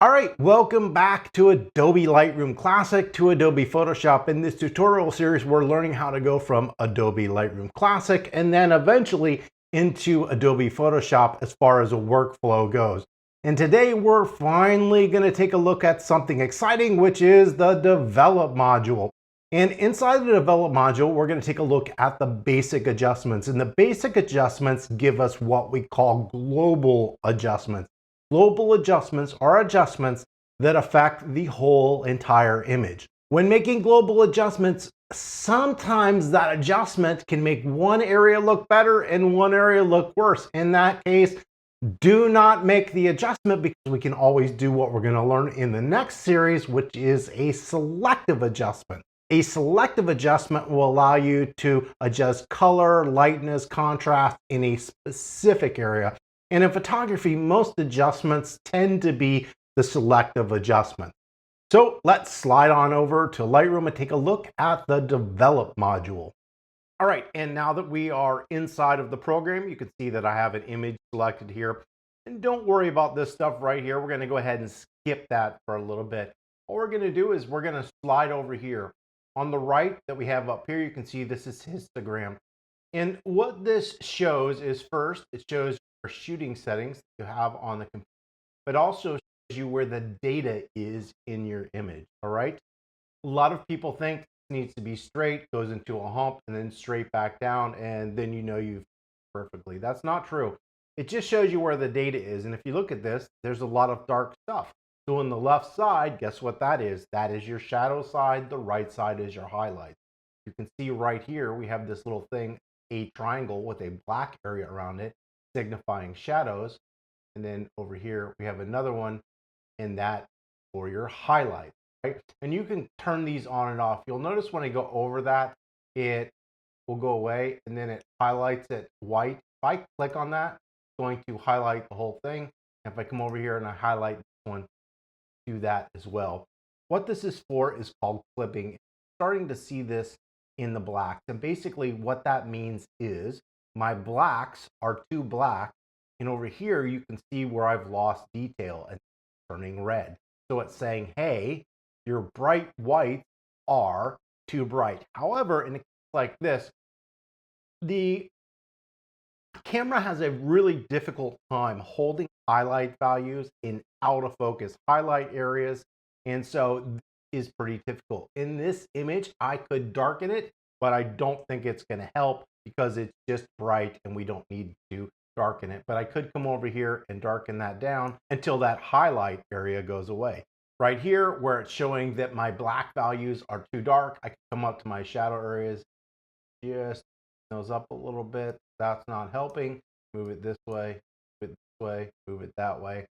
All right, welcome back to Adobe Lightroom Classic to Adobe Photoshop. In this tutorial series, we're learning how to go from Adobe Lightroom Classic and then eventually into Adobe Photoshop as far as a workflow goes. And today we're finally going to take a look at something exciting, which is the Develop module. And inside the Develop module, we're going to take a look at the basic adjustments. And the basic adjustments give us what we call global adjustments. Global adjustments are adjustments that affect the whole entire image. When making global adjustments, sometimes that adjustment can make one area look better and one area look worse. In that case, do not make the adjustment because we can always do what we're going to learn in the next series, which is a selective adjustment. A selective adjustment will allow you to adjust color, lightness, contrast in a specific area. And in photography, most adjustments tend to be the selective adjustment. So let's slide on over to Lightroom and take a look at the Develop module. All right, and now that we are inside of the program, you can see that I have an image selected here. And don't worry about this stuff right here. We're going to go ahead and skip that for a little bit. What we're going to do is we're going to slide over here. On the right that we have up here, you can see this is histogram. And what this shows is first, it shows your shooting settings you have on the computer, but also shows you where the data is in your image, all right? A lot of people think it needs to be straight, goes into a hump, and then straight back down, and then you know you've perfectly. That's not true. It just shows you where the data is, and if you look at this, there's a lot of dark stuff. So on the left side, guess what that is? That is your shadow side, the right side is your highlight. You can see right here, we have this little thing, a triangle with a black area around it, signifying shadows. And then over here, we have another one in that for your highlight, right? And you can turn these on and off. You'll notice when I go over that, it will go away and then it highlights it white. If I click on that, it's going to highlight the whole thing. And if I come over here and I highlight this one, do that as well. What this is for is called clipping. Starting to see this in the blacks. And basically what that means is my blacks are too black, and over here you can see where I've lost detail and turning red. So it's saying, hey, your bright whites are too bright. However, in a case like this, the camera has a really difficult time holding highlight values in out of focus highlight areas, and so this is pretty difficult. In this image, I could darken it, but I don't think it's going to help because it's just bright and we don't need to darken it. But I could come over here and darken that down until that highlight area goes away. Right here where it's showing that my black values are too dark, I can come up to my shadow areas, just those up a little bit. That's not helping. Move it this way, move it this way, move it that way.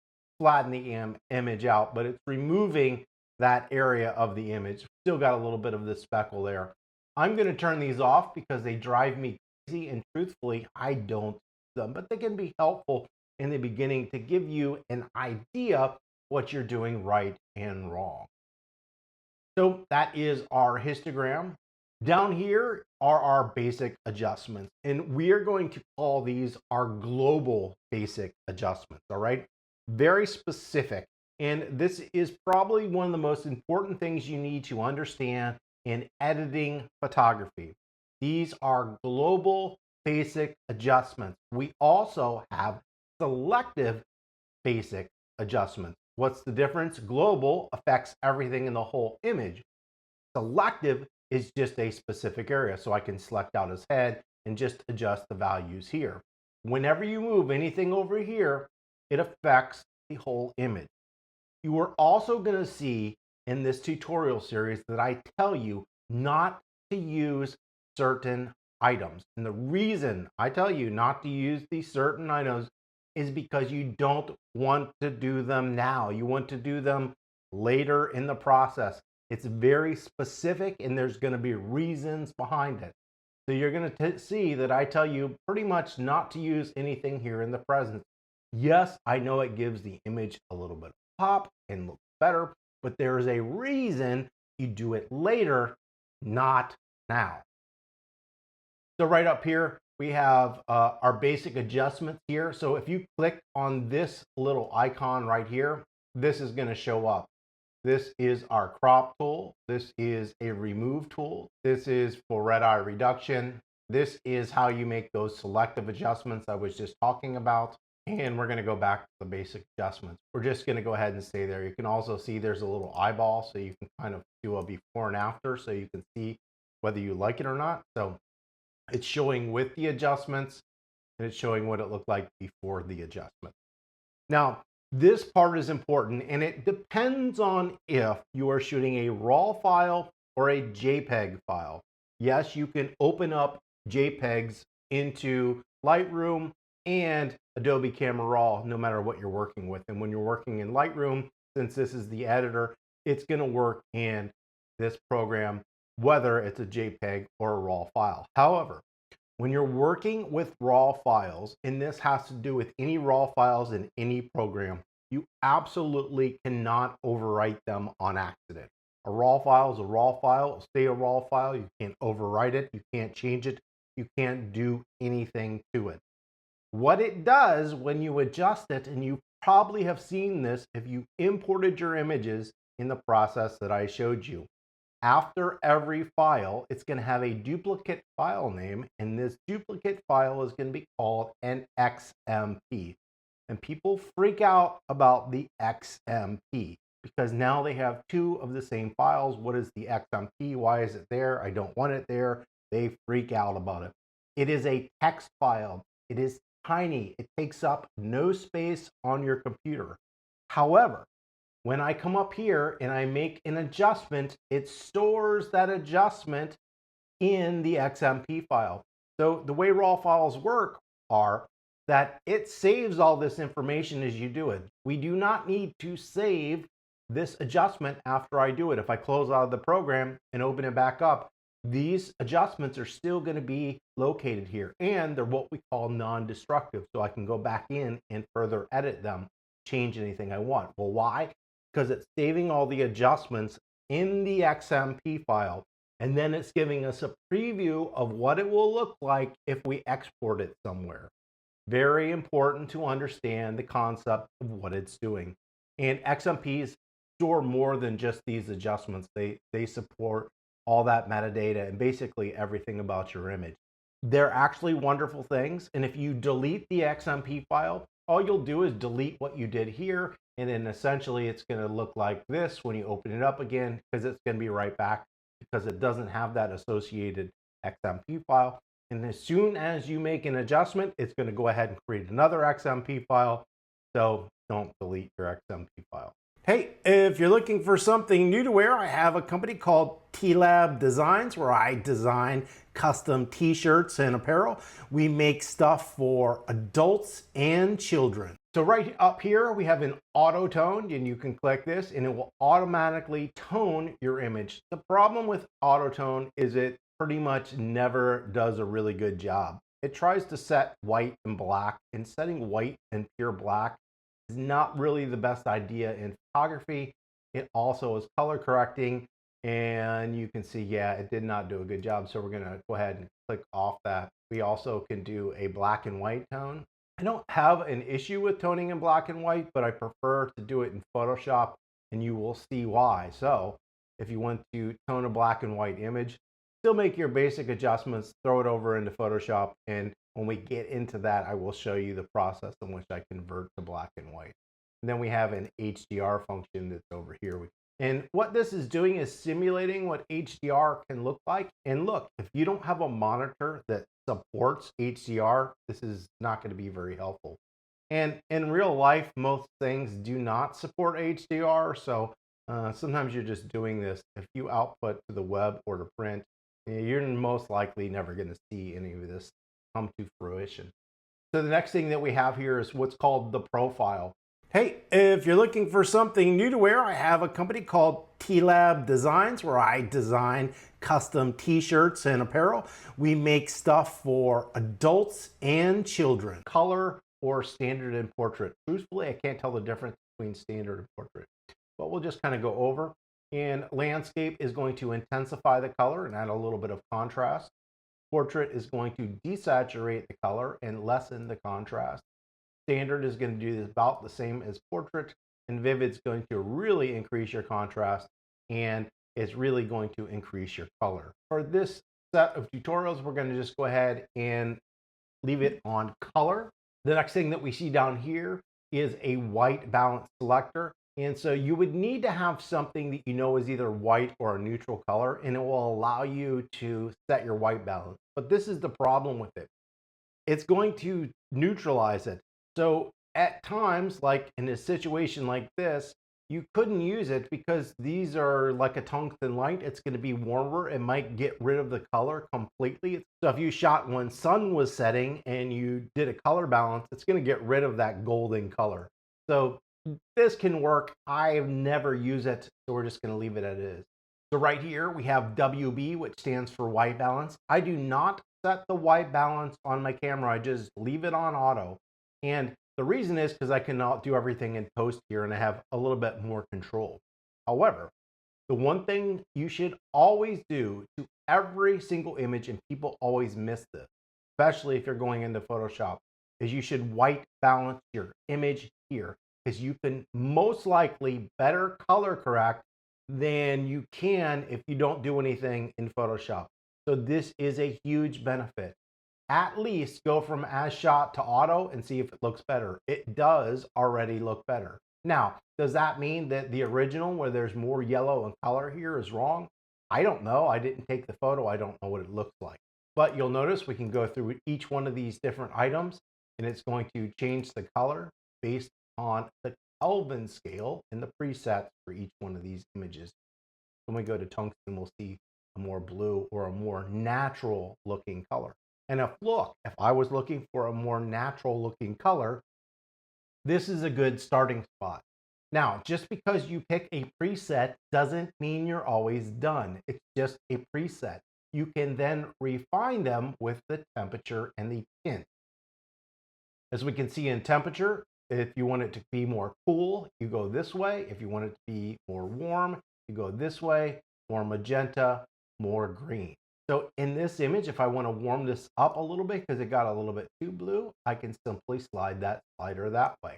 Flatten the image out, but it's removing that area of the image. Still got a little bit of this speckle there. I'm going to turn these off because they drive me crazy, and truthfully, I don't use them, but they can be helpful in the beginning to give you an idea what you're doing right and wrong. So that is our histogram. Down here are our basic adjustments, and we are going to call these our global basic adjustments, all right? Very specific, and this is probably one of the most important things you need to understand in editing photography. These are global basic adjustments. We also have selective basic adjustments. What's the difference? Global affects everything in the whole image. Selective is just a specific area. So I can select out his head and just adjust the values here. Whenever you move anything over here, it affects the whole image. You are also going to see in this tutorial series that I tell you not to use certain items. And the reason I tell you not to use these certain items is because you don't want to do them now. You want to do them later in the process. It's very specific and there's going to be reasons behind it. So you're going to see that I tell you pretty much not to use anything here in the present. Yes, I know it gives the image a little bit of pop and looks better, but there's a reason you do it later, not now. So right up here, we have our basic adjustments here. So if you click on this little icon right here, this is going to show up. This is our crop tool. This is a remove tool. This is for red eye reduction. This is how you make those selective adjustments I was just talking about. And we're going to go back to the basic adjustments. We're just going to go ahead and stay there. You can also see there's a little eyeball, so you can kind of do a before and after, so you can see whether you like it or not. So it's showing with the adjustments, and it's showing what it looked like before the adjustment. Now, this part is important, and it depends on if you are shooting a RAW file or a JPEG file. Yes, you can open up JPEGs into Lightroom and Adobe Camera Raw no matter what you're working with. And when you're working in Lightroom, since this is the editor, it's going to work in this program whether it's a JPEG or a RAW file. However, when you're working with RAW files, and this has to do with any RAW files in any program, you absolutely cannot overwrite them on accident. A RAW file is a RAW file. It'll stay a RAW file. You can't overwrite it. You can't change it. You can't do anything to it. What it does when you adjust it, and you probably have seen this if you imported your images in the process that I showed you. After every file, it's going to have a duplicate file name, and this duplicate file is going to be called an XMP. And people freak out about the XMP because now they have two of the same files. What is the XMP? Why is it there? I don't want it there. They freak out about it. It is a text file. It is tiny. It takes up no space on your computer. However, when I come up here and I make an adjustment, it stores that adjustment in the XMP file. So the way RAW files work are that it saves all this information as you do it. We do not need to save this adjustment after I do it. If I close out of the program and open it back up, these adjustments are still going to be located here, and they're what we call non-destructive. So I can go back in and further edit them, change anything I want. Well, why? Because it's saving all the adjustments in the XMP file, and then it's giving us a preview of what it will look like if we export it somewhere. Very important to understand the concept of what it's doing. And XMPs store more than just these adjustments. They support all that metadata and basically everything about your image. They're actually wonderful things, and if you delete the XMP file, all you'll do is delete what you did here, and then essentially it's going to look like this when you open it up again, because it's going to be right back because it doesn't have that associated XMP file. And as soon as you make an adjustment, it's going to go ahead and create another XMP file. So don't delete your XMP file. Hey, if you're looking for something new to wear, I have a company called T-Lab Designs where I design custom t-shirts and apparel. We make stuff for adults and children. So right up here, we have an auto tone, and you can click this and it will automatically tone your image. The problem with auto tone is it pretty much never does a really good job. It tries to set white and black, and setting white and pure black is not really the best idea in photography. It also is color correcting, and you can see, yeah, it did not do a good job. So we're going to go ahead and click off that. We also can do a black and white tone. I don't have an issue with toning in black and white, but I prefer to do it in Photoshop, and you will see why. So if you want to tone a black and white image, still make your basic adjustments, throw it over into Photoshop, and when we get into that, I will show you the process in which I convert to black and white. And then we have an HDR function that's over here. And what this is doing is simulating what HDR can look like. And look, if you don't have a monitor that supports HDR, this is not going to be very helpful. And in real life, most things do not support HDR. So sometimes you're just doing this. If you output to the web or to print, you're most likely never going to see any of this come to fruition. So the next thing that we have here is what's called the profile. Hey, if you're looking for something new to wear, I have a company called T-Lab Designs where I design custom t-shirts and apparel. We make stuff for adults and children, color or standard and portrait. Truthfully, I can't tell the difference between standard and portrait, but we'll just kind of go over. And landscape is going to intensify the color and add a little bit of contrast. Portrait is going to desaturate the color and lessen the contrast. Standard is going to do about the same as portrait. and vivid's going to really increase your contrast, and it's really going to increase your color. For this set of tutorials, we're going to just go ahead and leave it on color. The next thing that we see down here is a white balance selector. And so you would need to have something that you know is either white or a neutral color, and it will allow you to set your white balance. But this is the problem with it. It's going to neutralize it. So at times, like in a situation like this, you couldn't use it because these are like a tungsten light. It's going to be warmer. It might get rid of the color completely. So if you shot when sun was setting and you did a color balance, it's going to get rid of that golden color. So this can work. I've never used it, so we're just going to leave it as it is. So right here we have WB, which stands for white balance. I do not set the white balance on my camera. I just leave it on auto. And the reason is because I cannot do everything in post here and I have a little bit more control. However, the one thing you should always do to every single image, and people always miss this, especially if you're going into Photoshop, is you should white balance your image here, because you can most likely better color correct than you can if you don't do anything in Photoshop. So this is a huge benefit. At least go from as shot to auto and see if it looks better. It does already look better. Now, does that mean that the original, where there's more yellow and color here, is wrong? I don't know. I didn't take the photo. I don't know what it looks like. But you'll notice we can go through each one of these different items, and it's going to change the color based on the Kelvin scale and the presets for each one of these images. When we go to tungsten, we'll see a more blue or a more natural looking color. And if I was looking for a more natural looking color, this is a good starting spot. Now, just because you pick a preset doesn't mean you're always done. It's just a preset. You can then refine them with the temperature and the tint. As we can see in temperature, if you want it to be more cool, you go this way. If you want it to be more warm, you go this way, more magenta, more green. So in this image, if I want to warm this up a little bit because it got a little bit too blue, I can simply slide that slider that way.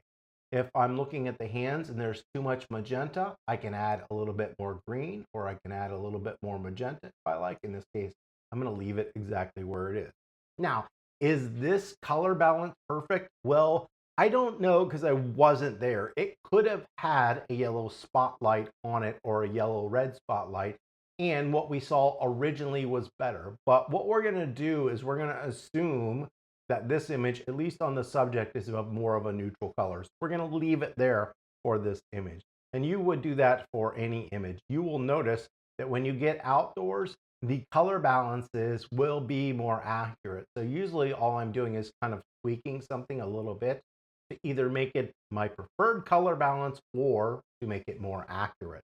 If I'm looking at the hands and there's too much magenta, I can add a little bit more green, or I can add a little bit more magenta if I like. In this case, I'm going to leave it exactly where it is. Now, is this color balance perfect? Well, I don't know because I wasn't there. It could have had a yellow spotlight on it or a yellow-red spotlight, and what we saw originally was better. But what we're going to do is we're going to assume that this image, at least on the subject, is of more of a neutral color. So we're going to leave it there for this image. And you would do that for any image. You will notice that when you get outdoors, the color balances will be more accurate. So usually all I'm doing is kind of tweaking something a little bit to either make it my preferred color balance or to make it more accurate.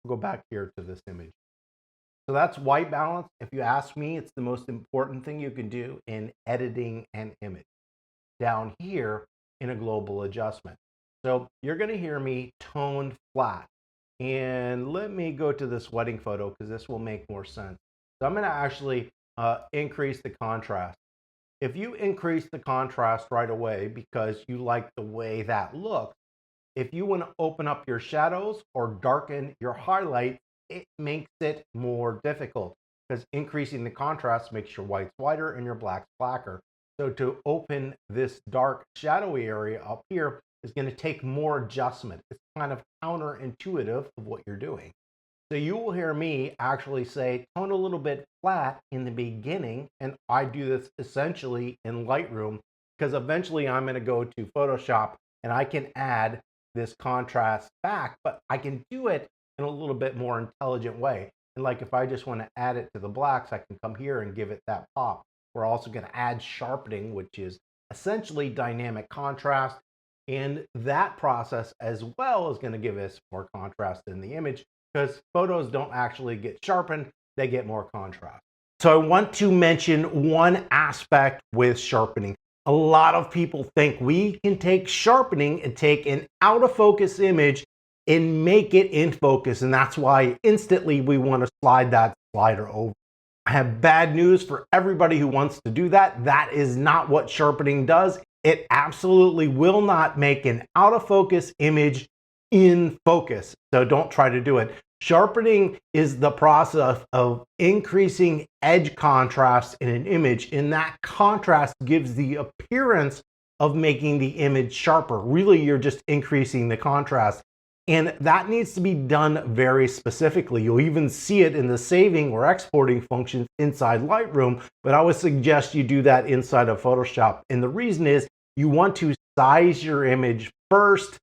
We'll go back here to this image. So that's white balance. If you ask me, it's the most important thing you can do in editing an image. Down here in a global adjustment. So you're going to hear me tone flat. And let me go to this wedding photo because this will make more sense. So I'm going to actually increase the contrast. If you increase the contrast right away because you like the way that looks, if you want to open up your shadows or darken your highlights, it makes it more difficult because increasing the contrast makes your whites whiter and your blacks blacker. So to open this dark shadowy area up here is going to take more adjustment. It's kind of counterintuitive of what you're doing. So you will hear me actually say tone a little bit flat in the beginning, and I do this essentially in Lightroom because eventually I'm going to go to Photoshop and I can add this contrast back, but I can do it in a little bit more intelligent way. And like if I just want to add it to the blacks, I can come here and give it that pop. We're also going to add sharpening, which is essentially dynamic contrast. And that process as well is going to give us more contrast in the image because photos don't actually get sharpened, they get more contrast. So I want to mention one aspect with sharpening. A lot of people think we can take sharpening and take an out of focus image and make it in focus, and that's why instantly we want to slide that slider over. I have bad news for everybody who wants to do that. That is not what sharpening does. It absolutely will not make an out of focus image in focus. So don't try to do it. Sharpening is the process of increasing edge contrast in an image, and that contrast gives the appearance of making the image sharper. Really, you're just increasing the contrast. And that needs to be done very specifically. You'll even see it in the saving or exporting functions inside Lightroom, but I would suggest you do that inside of Photoshop. And the reason is you want to size your image first,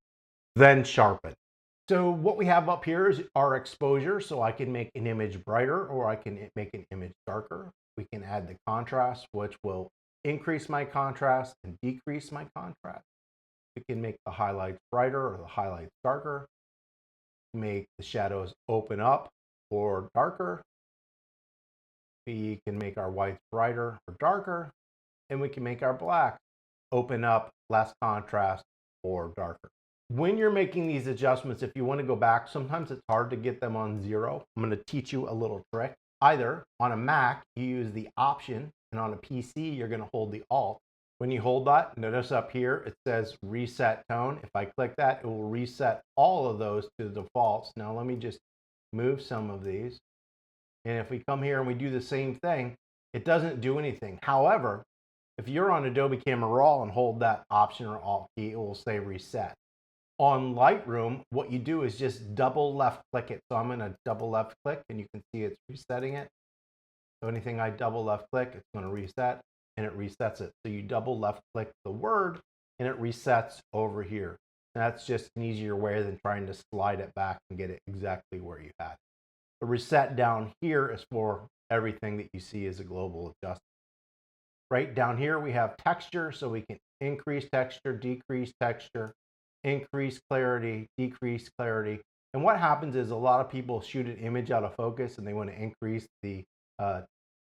then sharpen. So what we have up here is our exposure. So I can make an image brighter or I can make an image darker. We can add the contrast, which will increase my contrast and decrease my contrast. We can make the highlights brighter or the highlights darker. Make the shadows open up or darker. We can make our whites brighter or darker. And we can make our black open up, less contrast, or darker. When you're making these adjustments, if you want to go back, sometimes it's hard to get them on 0. I'm going to teach you a little trick. Either on a Mac, you use the Option, and on a PC, you're going to hold the Alt. When you hold that, notice up here, it says Reset Tone. If I click that, it will reset all of those to the defaults. Now let me just move some of these. And if we come here and we do the same thing, it doesn't do anything. However, if you're on Adobe Camera Raw and hold that Option or Alt key, it will say Reset. On Lightroom, what you do is just double left click it. So I'm going to double left click and you can see it's resetting it. So anything I double left click, it's going to reset and it resets it. So you double left click the word and it resets over here. And that's just an easier way than trying to slide it back and get it exactly where you had it. The reset down here is for everything that you see as a global adjustment. Right down here we have texture, so we can increase texture, decrease texture, increase clarity, decrease clarity. And what happens is a lot of people shoot an image out of focus and they want to increase the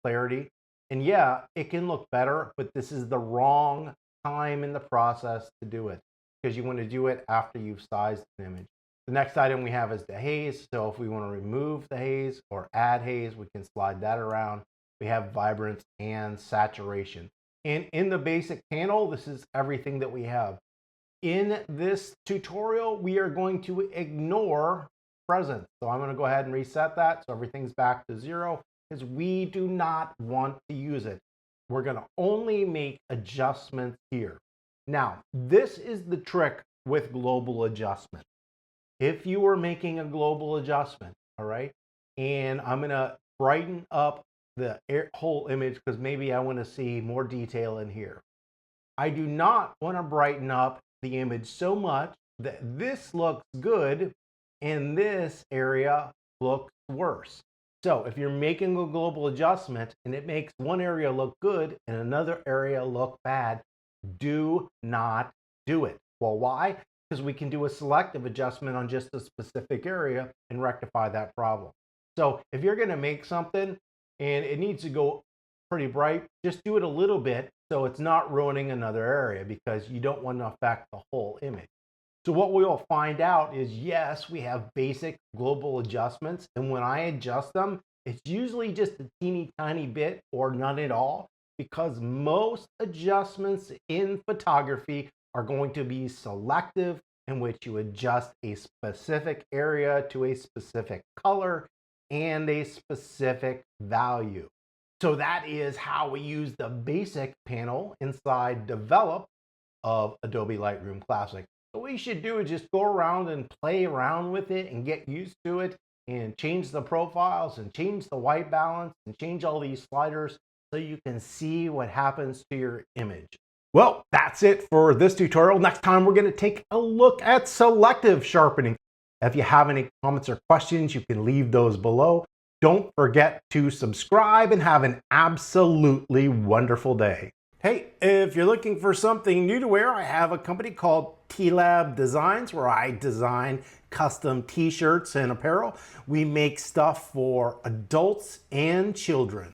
clarity. And yeah, it can look better, but this is the wrong time in the process to do it because you want to do it after you've sized an image. The next item we have is the haze. So if we want to remove the haze or add haze, we can slide that around. We have vibrance and saturation. And in the basic panel, this is everything that we have. In this tutorial, we are going to ignore present. So I'm going to go ahead and reset that so everything's back to 0 because we do not want to use it. We're going to only make adjustments here. Now, this is the trick with global adjustment. If you are making a global adjustment, all right, and I'm going to brighten up the whole image because maybe I want to see more detail in here. I do not want to brighten up the image so much that this looks good and this area looks worse. So if you're making a global adjustment and it makes one area look good and another area look bad, do not do it. Well, why? Because we can do a selective adjustment on just a specific area and rectify that problem. So if you're going to make something and it needs to go pretty bright, just do it a little bit so it's not ruining another area because you don't want to affect the whole image. So what we'll find out is, yes, we have basic global adjustments, and when I adjust them, it's usually just a teeny tiny bit or none at all, because most adjustments in photography are going to be selective, in which you adjust a specific area to a specific color and a specific value. So that is how we use the basic panel inside Develop of Adobe Lightroom Classic. So what you should do is just go around and play around with it and get used to it and change the profiles and change the white balance and change all these sliders so you can see what happens to your image. Well, that's it for this tutorial. Next time we're going to take a look at selective sharpening. If you have any comments or questions, you can leave those below. Don't forget to subscribe and have an absolutely wonderful day. Hey, if you're looking for something new to wear, I have a company called T-Lab Designs where I design custom t-shirts and apparel. We make stuff for adults and children.